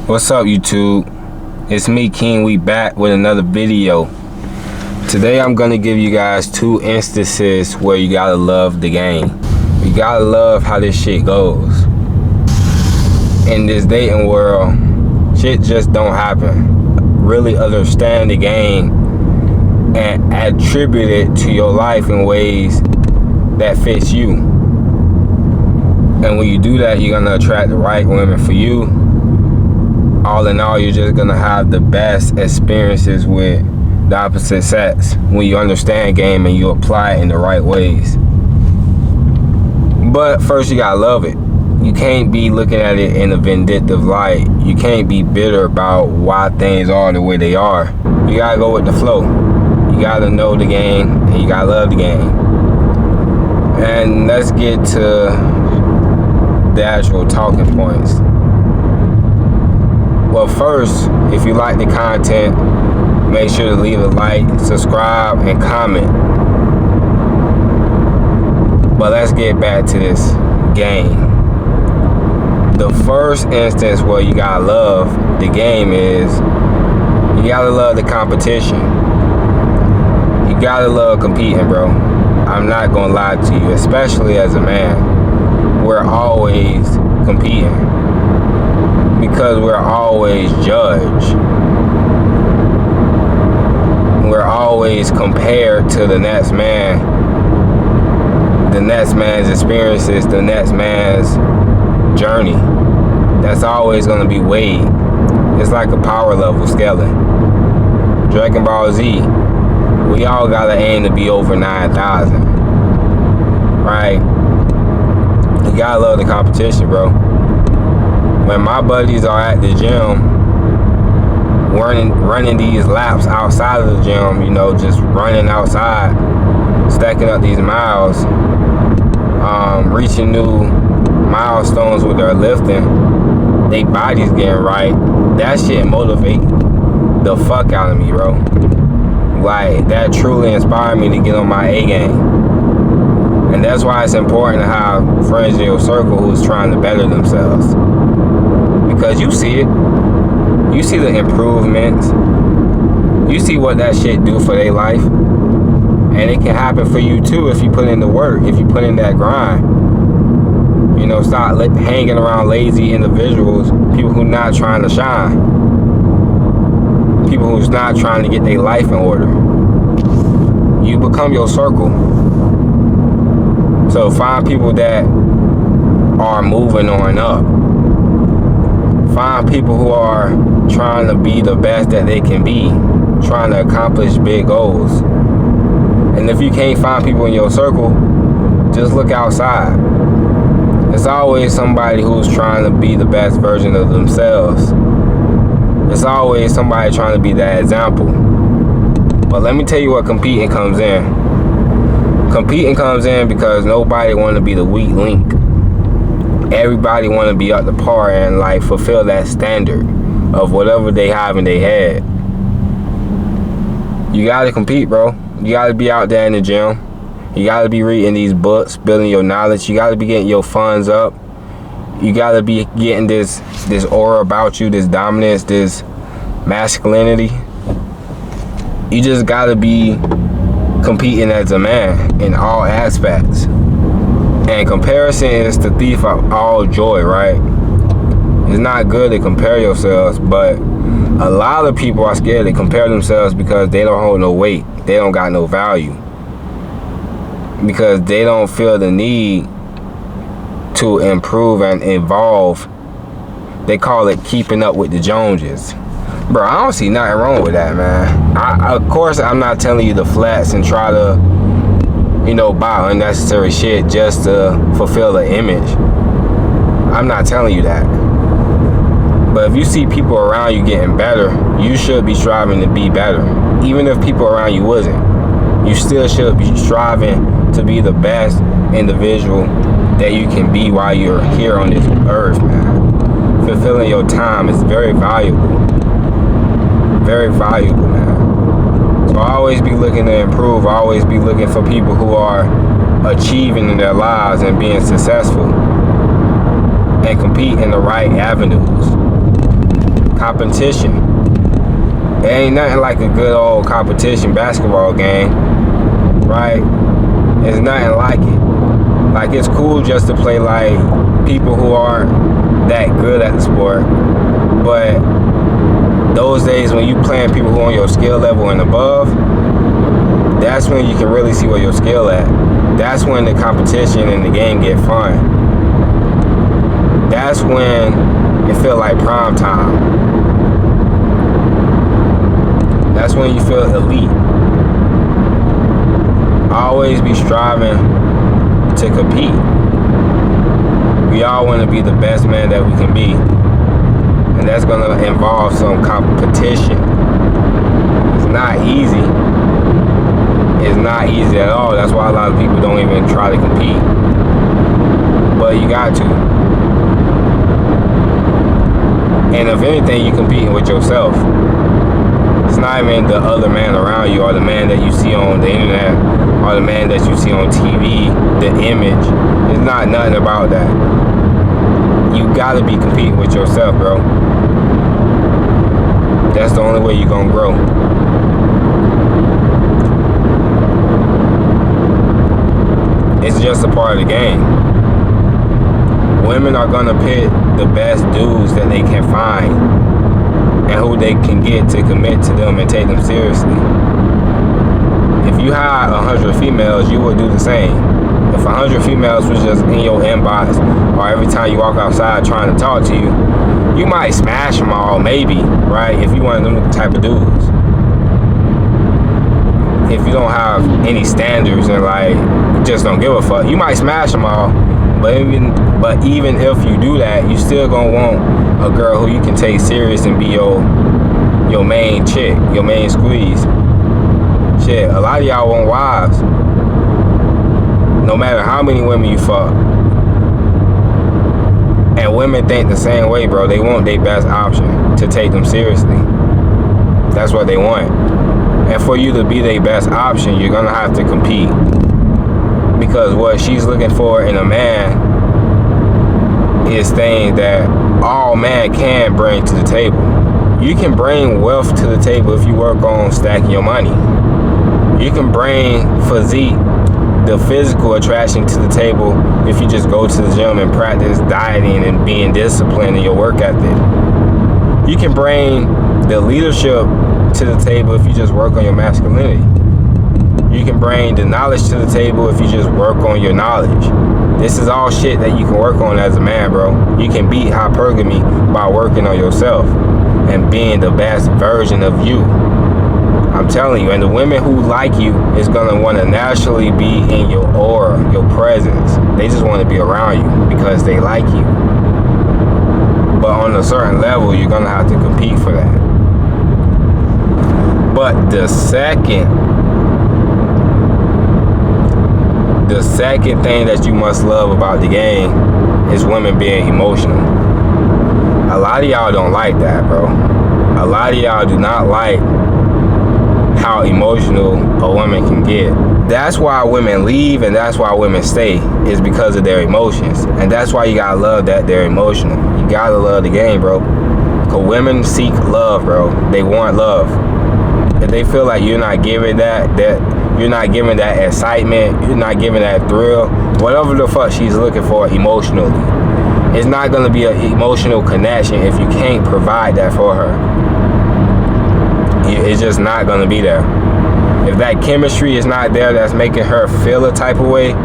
What's up, YouTube? It's me, King. We back with another video. Today I'm gonna give you guys 2 instances where you gotta love the game. You gotta love how this shit goes. In this dating world, shit just don't happen. Really understand the game and attribute it to your life in ways that fits you. And when you do that, you're gonna attract the right women for you. All in all, you're just gonna have the best experiences with the opposite sex when you understand game and you apply it in the right ways. But first, you gotta love it. You can't be looking at it in a vindictive light. You can't be bitter about why things are the way they are. You gotta go with the flow. You gotta know the game and you gotta love the game. And let's get to the actual talking points. Well, first, if you like the content, make sure to leave a like, subscribe, and comment. But let's get back to this game. The first instance where you gotta love the game is you gotta love the competition. You gotta love competing, bro. I'm not gonna lie to you, especially as a man. We're always competing. Because we're always judged. We're always compared to the next man, the next man's experiences, the next man's journey. That's always going to be weighed. It's like a power level scaling. Dragon Ball Z, we all got to aim to be over 9,000. Right? You got to love the competition, bro. When my buddies are at the gym, running these laps outside of the gym, you know, just running outside, stacking up these miles, reaching new milestones with their lifting, they bodies getting right, that shit motivate the fuck out of me, bro. Like, that truly inspired me to get on my A game. And that's why it's important to have friends in your circle who's trying to better themselves. Because you see it. You see the improvements. You see what that shit do for their life. And it can happen for you too if you put in the work, if you put in that grind. You know, stop hanging around lazy individuals, people who not trying to shine. People who's not trying to get their life in order. You become your circle. So find people that are moving on up. Find people who are trying to be the best that they can be, trying to accomplish big goals. And if you can't find people in your circle, just look outside. There's always somebody who's trying to be the best version of themselves. There's always somebody trying to be that example. But let me tell you what competing comes in. Competing comes in because nobody wants to be the weak link. Everybody want to be up to par and like fulfill that standard of whatever they have in their head. You gotta compete, bro. You gotta be out there in the gym. You gotta be reading these books, building your knowledge. You gotta be getting your funds up. You gotta be getting this aura about you, this dominance, this masculinity. You just gotta be competing as a man in all aspects. And comparison is the thief of all joy, right? It's not good to compare yourselves, but a lot of people are scared to compare themselves because they don't hold no weight. They don't got no value. Because they don't feel the need to improve and evolve. They call it keeping up with the Joneses. Bro, I don't see nothing wrong with that, man. Of course, I'm not telling you to flex and try to, you know, buy unnecessary shit just to fulfill an image. I'm not telling you that. But if you see people around you getting better, you should be striving to be better. Even if people around you wasn't, you still should be striving to be the best individual that you can be while you're here on this earth, man. Fulfilling your time is very valuable. Very valuable, man. So I always be looking to improve. I always be looking for people who are achieving in their lives and being successful and compete in the right avenues. competition. It ain't nothing like a good old competition basketball game, right? It's nothing like it. Like, it's cool just to play like people who aren't that good at the sport, but those days when you playing people who are on your skill level and above, that's when you can really see where your skill at. That's when the competition and the game get fun. That's when it feel like prime time. That's when you feel elite. Always be striving to compete. We all want to be the best man that we can be. And that's going to involve some competition. It's not easy. It's not easy at all. That's why a lot of people don't even try to compete. But you got to. And if anything, you're competing with yourself. It's not even the other man around you, or the man that you see on the internet, or the man that you see on TV, the image. It's not nothing about that. You gotta be competing with yourself, bro. That's the only way you're gonna grow. It's just a part of the game. Women are gonna pick the best dudes that they can find and who they can get to commit to them and take them seriously. If you had 100 females, you would do the same. If 100 females was just in your inbox, or every time you walk outside trying to talk to you, you might smash them all, maybe, right? If you one of them type of dudes. If you don't have any standards and like just don't give a fuck, you might smash them all. But even if you do that, you still gonna want a girl who you can take serious and be your main chick, your main squeeze. Shit, a lot of y'all want wives. No matter how many women you fuck. And women think the same way, bro. They want their best option to take them seriously. That's what they want. And for you to be their best option, you're gonna have to compete. Because what she's looking for in a man is things that all man can bring to the table. You can bring wealth to the table if you work on stacking your money. You can bring physique, the physical attraction, to the table if you just go to the gym and practice dieting and being disciplined in your work ethic. You can bring the leadership to the table if you just work on your masculinity. You can bring the knowledge to the table if you just work on your knowledge. This is all shit that you can work on as a man, bro. You can beat hypergamy by working on yourself and being the best version of you. I'm telling you, and the women who like you is gonna want to naturally be in your aura, your presence. They just want to be around you because they like you. But on a certain level, you're gonna have to compete for that. But the second thing that you must love about the game is women being emotional. A lot of y'all don't like that, bro. A lot of y'all do not like how emotional a woman can get. That's why women leave and that's why women stay, is because of their emotions. And that's why you gotta love that they're emotional. You gotta love the game, bro. Because women seek love, bro. They want love. If they feel like you're not giving that you're not giving that excitement, you're not giving that thrill, whatever the fuck she's looking for emotionally, it's not gonna be an emotional connection if you can't provide that for her. It's just not gonna be there. If that chemistry is not there that's making her feel a type of way,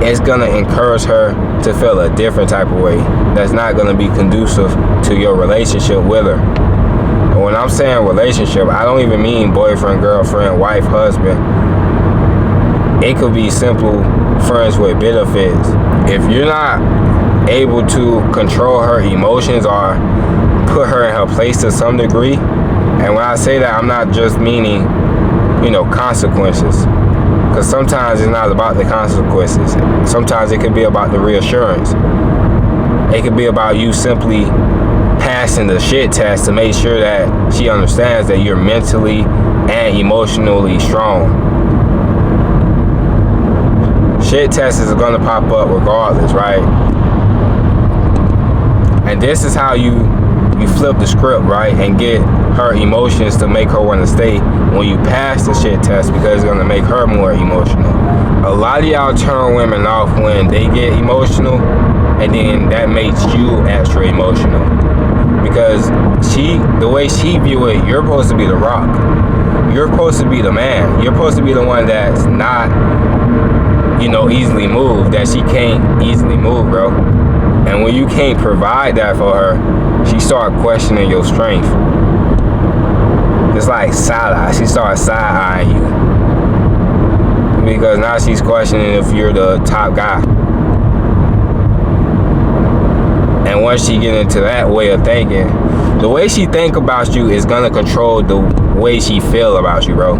it's gonna encourage her to feel a different type of way that's not gonna be conducive to your relationship with her. And when I'm saying relationship, I don't even mean boyfriend, girlfriend, wife, husband. It could be simple friends with benefits. If you're not able to control her emotions or put her in her place to some degree, and when I say that, I'm not just meaning, consequences. Because sometimes it's not about the consequences. Sometimes it could be about the reassurance. It could be about you simply passing the shit test to make sure that she understands that you're mentally and emotionally strong. Shit tests is gonna pop up regardless, right? And this is how you you flip the script, right, and get her emotions to make her want to stay when you pass the shit test, because it's gonna make her more emotional. A lot of y'all turn women off when they get emotional, and then that makes you extra emotional, because the way she view it, you're supposed to be the rock. You're supposed to be the man. You're supposed to be the one that's not, easily moved, that she can't easily move, bro. And when you can't provide that for her, she start questioning your strength. It's like side eye. She starts side eyeing you, because now she's questioning if you're the top guy. And once she get into that way of thinking, the way she think about you is gonna control the way she feel about you, bro.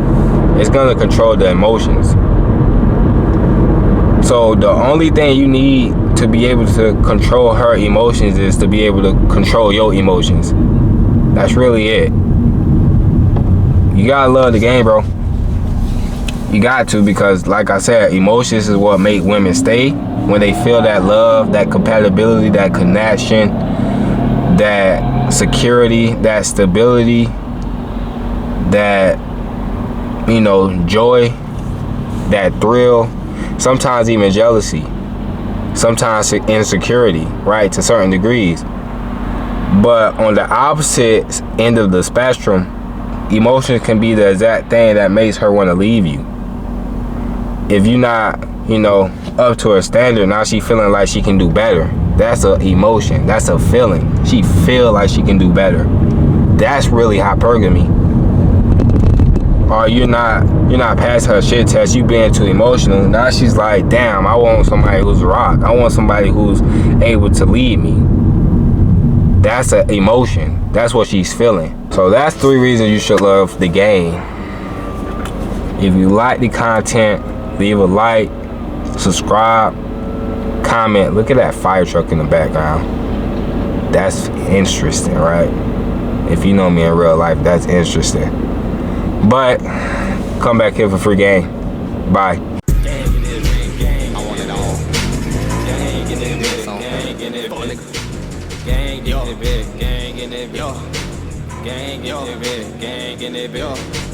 It's gonna control the emotions. So the only thing you need to be able to control her emotions is to be able to control your emotions. That's really it. You gotta love the game, bro. You got to, because like I said, emotions is what make women stay. When they feel that love, that compatibility, that connection, that security, that stability, that, joy, that thrill, sometimes even jealousy, sometimes insecurity, right, to certain degrees. But on the opposite end of the spectrum, emotions can be the exact thing that makes her want to leave you. If you're not, up to her standard, now she feeling like she can do better. That's an emotion. That's a feeling. She feel like she can do better. That's really hypergamy. Or you're not past her shit test. You being too emotional. Now she's like, damn, I want somebody who's a rock. I want somebody who's able to lead me. That's an emotion. That's what she's feeling. So that's 3 reasons you should love the game. If you like the content, leave a like, subscribe, comment. Look at that fire truck in the background. That's interesting, right? If you know me in real life, that's interesting. But come back here for free game. Bye. Gang in it, bitch.